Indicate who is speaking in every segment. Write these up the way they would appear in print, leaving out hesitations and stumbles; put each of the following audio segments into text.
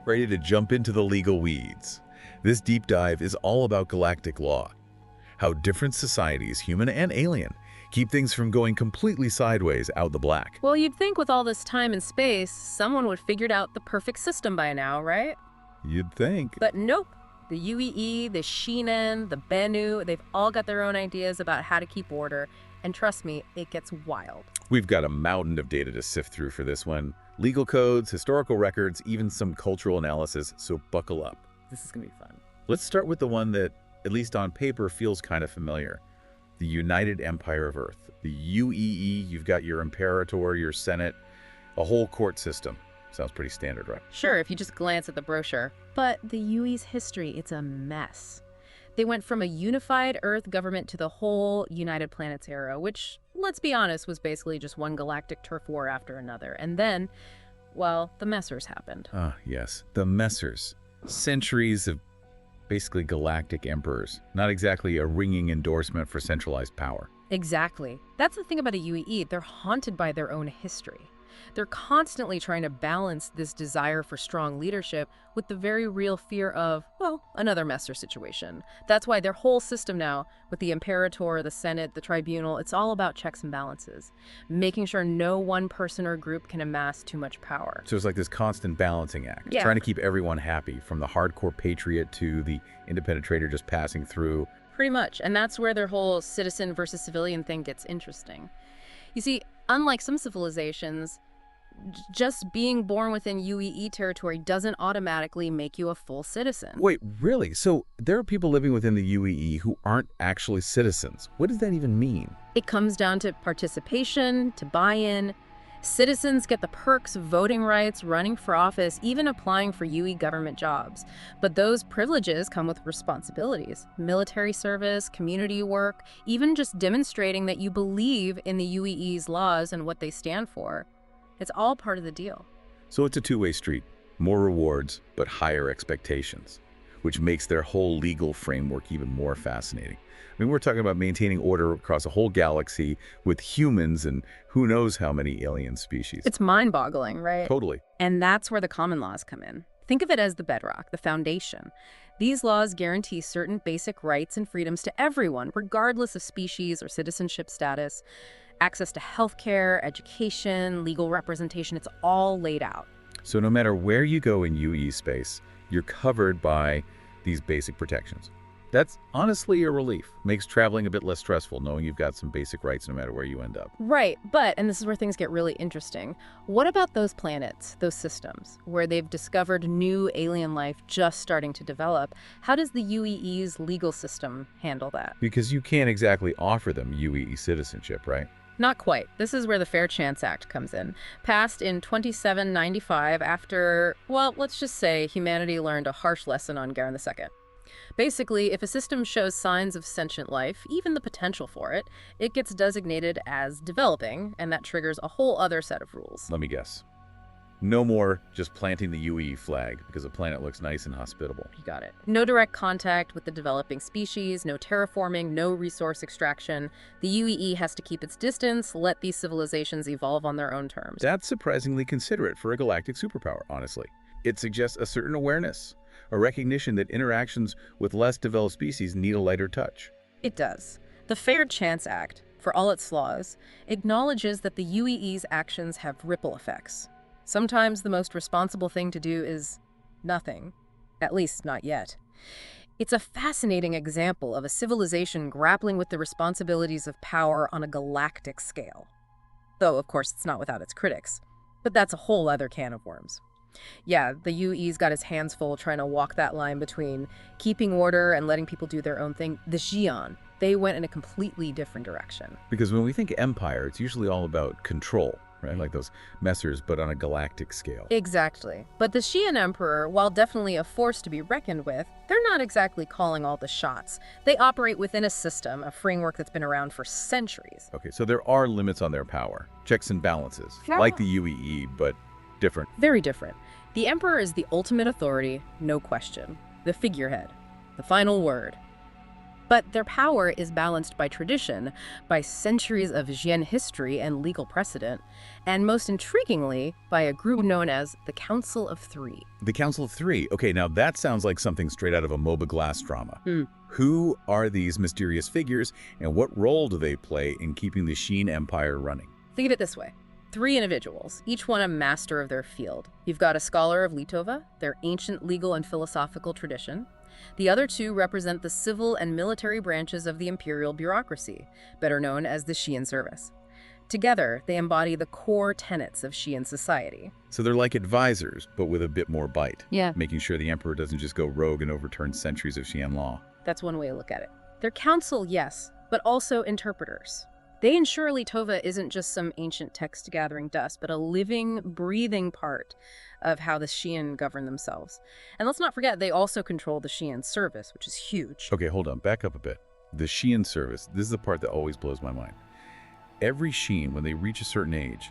Speaker 1: Ready to jump into the legal weeds. This deep dive is all about galactic law, how different societies, human and alien, keep things from going completely sideways out the black.
Speaker 2: Well, you'd think with all this time and space, someone would have figured out the perfect system by now, right?
Speaker 1: You'd think.
Speaker 2: But nope. The UEE, the Sheenan, the Bennu, they've all got their own ideas about how to keep order. And trust me, it gets wild.
Speaker 1: We've got a mountain of data to sift through for this one. Legal codes, historical records, even some cultural analysis, so buckle up.
Speaker 2: This is gonna be fun.
Speaker 1: Let's start with the one that, at least on paper, feels kind of familiar. The United Empire of Earth. The UEE, you've got your Imperator, your Senate, a whole court system. Sounds pretty standard, right?
Speaker 2: Sure, if you just glance at the brochure. But the UE's history, it's a mess. They went from a unified Earth government to the whole United Planets era, which, let's be honest, was basically just one galactic turf war after another. And then, well, the Messers happened.
Speaker 1: Ah, yes, the Messers. Centuries of basically galactic emperors. Not exactly a ringing endorsement for centralized power.
Speaker 2: Exactly. That's the thing about a UEE. They're haunted by their own history. They're constantly trying to balance this desire for strong leadership with the very real fear of, well, another Messer situation. That's why their whole system now, with the Imperator, the Senate, the Tribunal, it's all about checks and balances, making sure no one person or group can amass too much power.
Speaker 1: So it's like this constant balancing act,
Speaker 2: Yeah.
Speaker 1: trying to keep everyone happy, from the hardcore patriot to the independent trader just passing through.
Speaker 2: Pretty much, and that's where their whole citizen versus civilian thing gets interesting. You see, unlike some civilizations, just being born within UEE territory doesn't automatically make you a full citizen.
Speaker 1: Wait, really? So there are people living within the UEE who aren't actually citizens. What does that even mean?
Speaker 2: It comes down to participation, to buy-in. Citizens get the perks of voting rights, running for office, even applying for UE government jobs. But those privileges come with responsibilities. Military service, community work, even just demonstrating that you believe in the UEE's laws and what they stand for. It's all part of the deal.
Speaker 1: So it's a two-way street. More rewards, but higher expectations, which makes their whole legal framework even more fascinating. I mean, we're talking about maintaining order across a whole galaxy with humans and who knows how many alien species.
Speaker 2: It's mind-boggling, right?
Speaker 1: Totally.
Speaker 2: And that's where the common laws come in. Think of it as the bedrock, the foundation. These laws guarantee certain basic rights and freedoms to everyone, regardless of species or citizenship status. Access to healthcare, education, legal representation, it's all laid out.
Speaker 1: So no matter where you go in UE space, you're covered by these basic protections. That's honestly a relief. Makes traveling a bit less stressful, knowing you've got some basic rights no matter where you end up.
Speaker 2: Right, but, and this is where things get really interesting, what about those planets, those systems, where they've discovered new alien life just starting to develop? How does the UEE's legal system handle that?
Speaker 1: Because you can't exactly offer them UEE citizenship, right?
Speaker 2: Not quite. This is where the Fair Chance Act comes in. Passed in 2795 after, well, let's just say humanity learned a harsh lesson on Garen II. Basically, if a system shows signs of sentient life, even the potential for it, it gets designated as developing, and that triggers a whole other set of rules.
Speaker 1: Let me guess. No more just planting the UEE flag because the planet looks nice and hospitable.
Speaker 2: You got it. No direct contact with the developing species, no terraforming, no resource extraction. The UEE has to keep its distance, let these civilizations evolve on their own terms.
Speaker 1: That's surprisingly considerate for a galactic superpower, honestly. It suggests a certain awareness, a recognition that interactions with less developed species need a lighter touch.
Speaker 2: It does. The Fair Chance Act, for all its flaws, acknowledges that the UEE's actions have ripple effects. Sometimes the most responsible thing to do is nothing. At least not yet. It's a fascinating example of a civilization grappling with the responsibilities of power on a galactic scale. Though, of course, it's not without its critics. But that's a whole other can of worms. Yeah, the UE's got his hands full trying to walk that line between keeping order and letting people do their own thing. The Xi'an, they went in a completely different direction.
Speaker 1: Because when we think empire, it's usually all about control, right? Like those Messers, but on a galactic scale.
Speaker 2: Exactly. But the Xi'an Emperor, while definitely a force to be reckoned with, they're not exactly calling all the shots. They operate within a system, a framework that's been around for centuries.
Speaker 1: Okay, so there are limits on their power. Checks and balances, like the UEE, but different.
Speaker 2: Very different. The Emperor is the ultimate authority, no question. The figurehead. The final word. But their power is balanced by tradition, by centuries of Xian history and legal precedent, and most intriguingly, by a group known as the Council of Three.
Speaker 1: The Council of Three. Okay, now that sounds like something straight out of a MOBA Glass drama. Who are these mysterious figures, and what role do they play in keeping the Xin Empire running?
Speaker 2: Think of it this way. 3 individuals, each one a master of their field. You've got a scholar of Litova, their ancient legal and philosophical tradition. The other 2 represent the civil and military branches of the imperial bureaucracy, better known as the Xian service. Together, they embody the core tenets of Xian society.
Speaker 1: So they're like advisors, but with a bit more bite.
Speaker 2: Yeah.
Speaker 1: Making sure the emperor doesn't just go rogue and overturn centuries of Xian law.
Speaker 2: That's one way to look at it. They're counsel, yes, but also interpreters. They ensure Litova isn't just some ancient text-gathering dust, but a living, breathing part of how the Xian govern themselves. And let's not forget, they also control the Xian service, which is huge.
Speaker 1: Okay, hold on. Back up a bit. The Xian service, this is the part that always blows my mind. Every Xian, when they reach a certain age,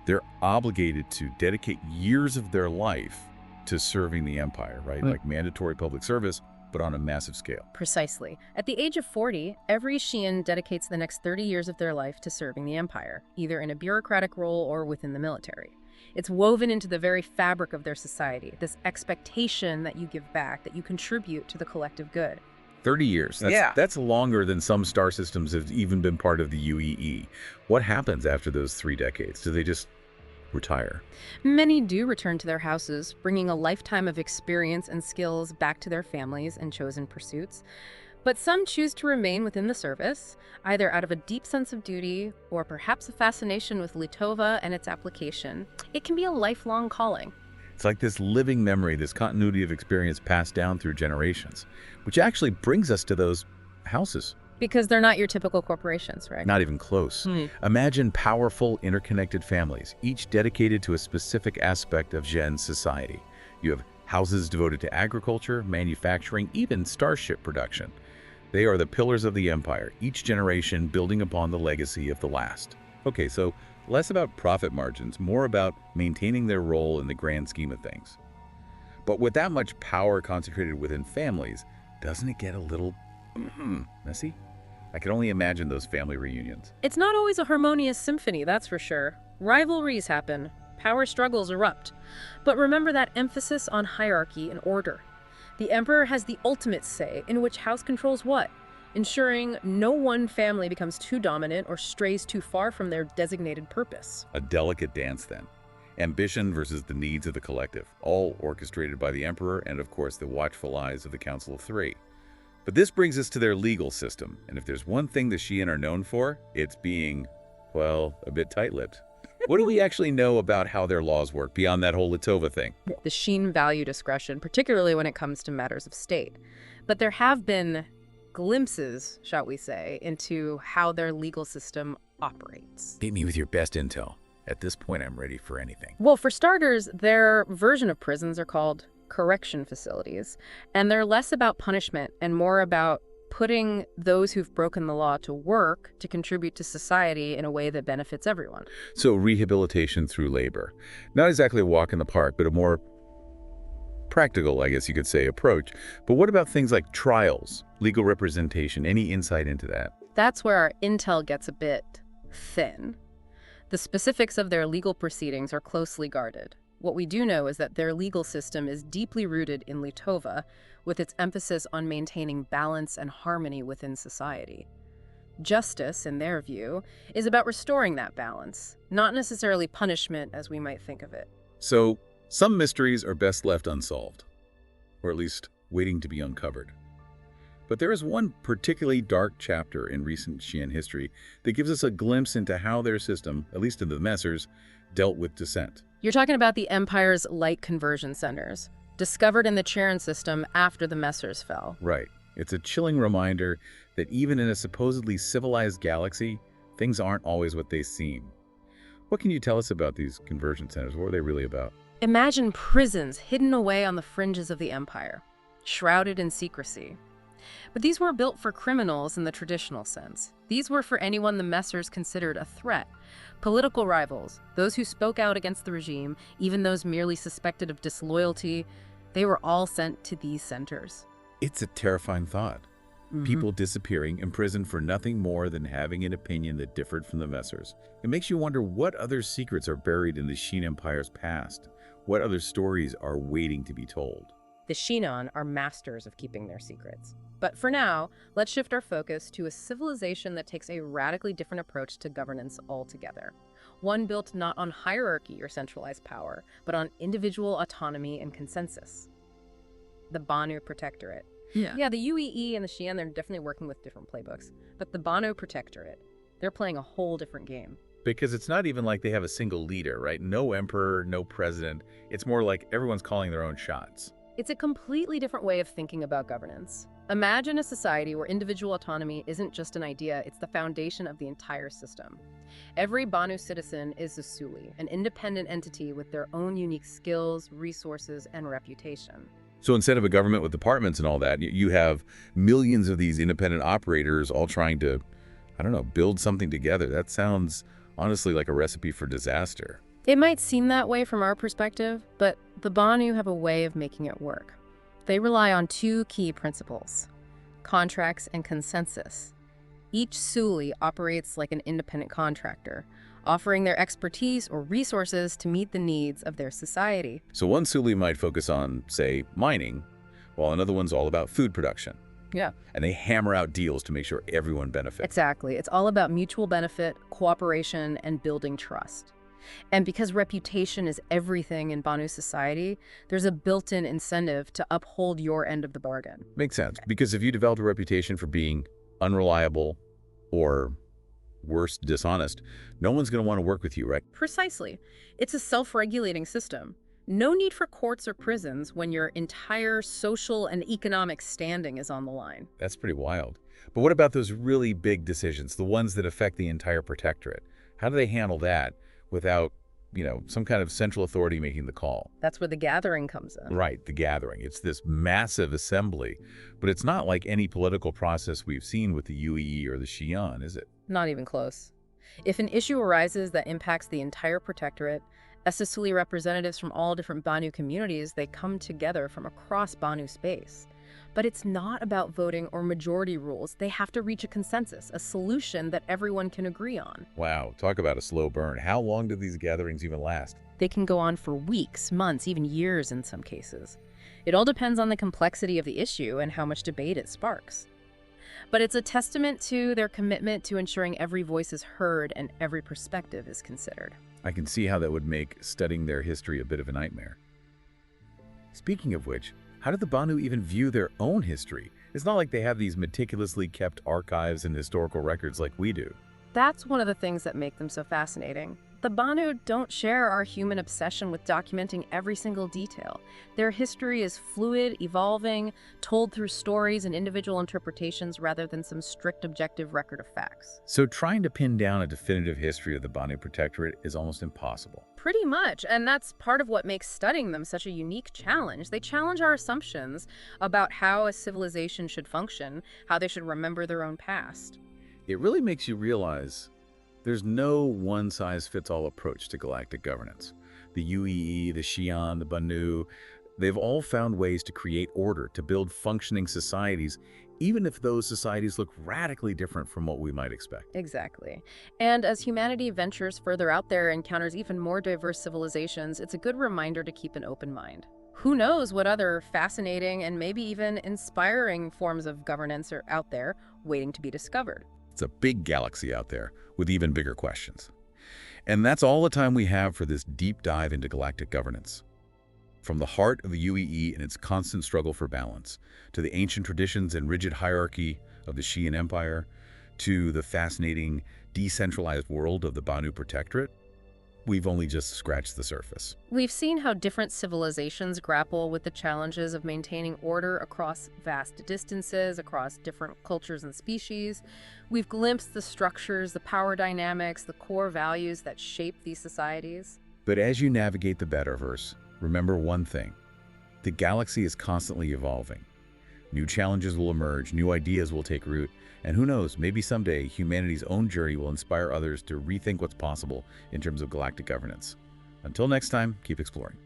Speaker 1: they're obligated to dedicate years of their life to serving the empire, right? Like mandatory public service, but on a massive scale.
Speaker 2: Precisely. At the age of 40, every Xian dedicates the next 30 years of their life to serving the empire, either in a bureaucratic role or within the military. It's woven into the very fabric of their society, this expectation that you give back, that you contribute to the collective good.
Speaker 1: 30 years. That's longer than some star systems have even been part of the UEE. What happens after those 3 decades? Do they just retire?
Speaker 2: Many do return to their houses, bringing a lifetime of experience and skills back to their families and chosen pursuits. But some choose to remain within the service, either out of a deep sense of duty or perhaps a fascination with Litova and its application. It can be a lifelong calling.
Speaker 1: It's like this living memory, this continuity of experience passed down through generations, which actually brings us to those houses.
Speaker 2: Because they're not your typical corporations, right?
Speaker 1: Not even close. Imagine powerful, interconnected families, each dedicated to a specific aspect of Xian society. You have houses devoted to agriculture, manufacturing, even starship production. They are the pillars of the empire, each generation building upon the legacy of the last. Okay, so less about profit margins, more about maintaining their role in the grand scheme of things. But with that much power concentrated within families, doesn't it get a little messy? I can only imagine those family reunions.
Speaker 2: It's not always a harmonious symphony, that's for sure. Rivalries happen, power struggles erupt. But remember that emphasis on hierarchy and order. The emperor has the ultimate say in which house controls what, ensuring no one family becomes too dominant or strays too far from their designated purpose.
Speaker 1: A delicate dance then. Ambition versus the needs of the collective, all orchestrated by the emperor and of course the watchful eyes of the Council of Three. But this brings us to their legal system, and if there's one thing the Xian are known for, it's being, well, a bit tight-lipped. What do we actually know about how their laws work beyond that whole Litova thing?
Speaker 2: The Xian value discretion, particularly when it comes to matters of state. But there have been glimpses, shall we say, into how their legal system operates.
Speaker 1: Hit me with your best intel. At this point, I'm ready for anything.
Speaker 2: Well, for starters, their version of prisons are called correction facilities, and they're less about punishment and more about putting those who've broken the law to work to contribute to society in a way that benefits everyone.
Speaker 1: So rehabilitation through labor. Not exactly a walk in the park, but a more practical, I guess you could say, approach. But what about things like trials, legal representation? Any insight into that?
Speaker 2: That's where our intel gets a bit thin. The specifics of their legal proceedings are closely guarded. What we do know is that their legal system is deeply rooted in Litova, with its emphasis on maintaining balance and harmony within society. Justice, in their view, is about restoring that balance, not necessarily punishment as we might think of it.
Speaker 1: So, some mysteries are best left unsolved, or at least waiting to be uncovered. But there is one particularly dark chapter in recent Xian history that gives us a glimpse into how their system, at least in the Messers, dealt with dissent.
Speaker 2: You're talking about the Empire's light conversion centers, discovered in the Charon system after the Messers fell.
Speaker 1: Right. It's a chilling reminder that even in a supposedly civilized galaxy, things aren't always what they seem. What can you tell us about these conversion centers? What are they really about?
Speaker 2: Imagine prisons hidden away on the fringes of the Empire, shrouded in secrecy. But these weren't built for criminals in the traditional sense. These were for anyone the Messers considered a threat. Political rivals, those who spoke out against the regime, even those merely suspected of disloyalty, they were all sent to these centers.
Speaker 1: It's a terrifying thought.
Speaker 2: Hmm.
Speaker 1: People disappearing, imprisoned for nothing more than having an opinion that differed from the Messers. It makes you wonder what other secrets are buried in the Sheen Empire's past. What other stories are waiting to be told?
Speaker 2: The Shinon are masters of keeping their secrets. But for now, let's shift our focus to a civilization that takes a radically different approach to governance altogether. One built not on hierarchy or centralized power, but on individual autonomy and consensus. The Banu Protectorate. Yeah, the UEE and the Xi'an, they're definitely working with different playbooks. But the Banu Protectorate, they're playing a whole different game.
Speaker 1: Because it's not even like they have a single leader, right? No emperor, no president. It's more like everyone's calling their own shots.
Speaker 2: It's a completely different way of thinking about governance. Imagine a society where individual autonomy isn't just an idea, it's the foundation of the entire system. Every Banu citizen is a Suli, an independent entity with their own unique skills, resources, and reputation.
Speaker 1: So instead of a government with departments and all that, you have millions of these independent operators all trying to, I don't know, build something together. That sounds honestly like a recipe for disaster.
Speaker 2: It might seem that way from our perspective, but the Banu have a way of making it work. They rely on two key principles: contracts and consensus. Each Suli operates like an independent contractor, offering their expertise or resources to meet the needs of their society.
Speaker 1: So one Suli might focus on, say, mining, while another one's all about food production.
Speaker 2: Yeah,
Speaker 1: And they hammer out deals to make sure everyone benefits.
Speaker 2: exactly. It's all about mutual benefit, cooperation, and building trust. And because reputation is everything in Banu society, there's a built-in incentive to uphold your end of the bargain.
Speaker 1: Makes sense, because if you develop a reputation for being unreliable or, worse, dishonest, no one's going to want to work with you, right?
Speaker 2: Precisely. It's a self-regulating system. No need for courts or prisons when your entire social and economic standing is on the line.
Speaker 1: That's pretty wild. But what about those really big decisions, the ones that affect the entire protectorate? How do they handle that without, some kind of central authority making the call?
Speaker 2: That's where the gathering comes in.
Speaker 1: Right, the gathering. It's this massive assembly, but it's not like any political process we've seen with the UEE or the Xi'an, is it?
Speaker 2: Not even close. If an issue arises that impacts the entire protectorate, Suli representatives from all different Banu communities, they come together from across Banu space. But it's not about voting or majority rules. They have to reach a consensus, a solution that everyone can agree on.
Speaker 1: Wow, talk about a slow burn. How long do these gatherings even last?
Speaker 2: They can go on for weeks, months, even years in some cases. It all depends on the complexity of the issue and how much debate it sparks. But it's a testament to their commitment to ensuring every voice is heard and every perspective is considered.
Speaker 1: I can see how that would make studying their history a bit of a nightmare. Speaking of which, how do the Banu even view their own history? It's not like they have these meticulously kept archives and historical records like we do.
Speaker 2: That's one of the things that make them so fascinating. The Banu don't share our human obsession with documenting every single detail. Their history is fluid, evolving, told through stories and individual interpretations rather than some strict objective record of facts.
Speaker 1: So trying to pin down a definitive history of the Banu Protectorate is almost impossible.
Speaker 2: Pretty much, and that's part of what makes studying them such a unique challenge. They challenge our assumptions about how a civilization should function, how they should remember their own past.
Speaker 1: It really makes you realize there's no one-size-fits-all approach to galactic governance. The UEE, the Xi'an, the Banu, they've all found ways to create order, to build functioning societies, even if those societies look radically different from what we might expect.
Speaker 2: Exactly. And as humanity ventures further out there and encounters even more diverse civilizations, it's a good reminder to keep an open mind. Who knows what other fascinating and maybe even inspiring forms of governance are out there waiting to be discovered.
Speaker 1: It's a big galaxy out there with even bigger questions. And that's all the time we have for this deep dive into galactic governance. From the heart of the UEE and its constant struggle for balance, to the ancient traditions and rigid hierarchy of the Xi'an Empire, to the fascinating, decentralized world of the Banu Protectorate, we've only just scratched the surface.
Speaker 2: We've seen how different civilizations grapple with the challenges of maintaining order across vast distances, across different cultures and species. We've glimpsed the structures, the power dynamics, the core values that shape these societies.
Speaker 1: But as you navigate the Betterverse, remember one thing. The galaxy is constantly evolving. New challenges will emerge, new ideas will take root, and who knows, maybe someday humanity's own journey will inspire others to rethink what's possible in terms of galactic governance. Until next time, keep exploring.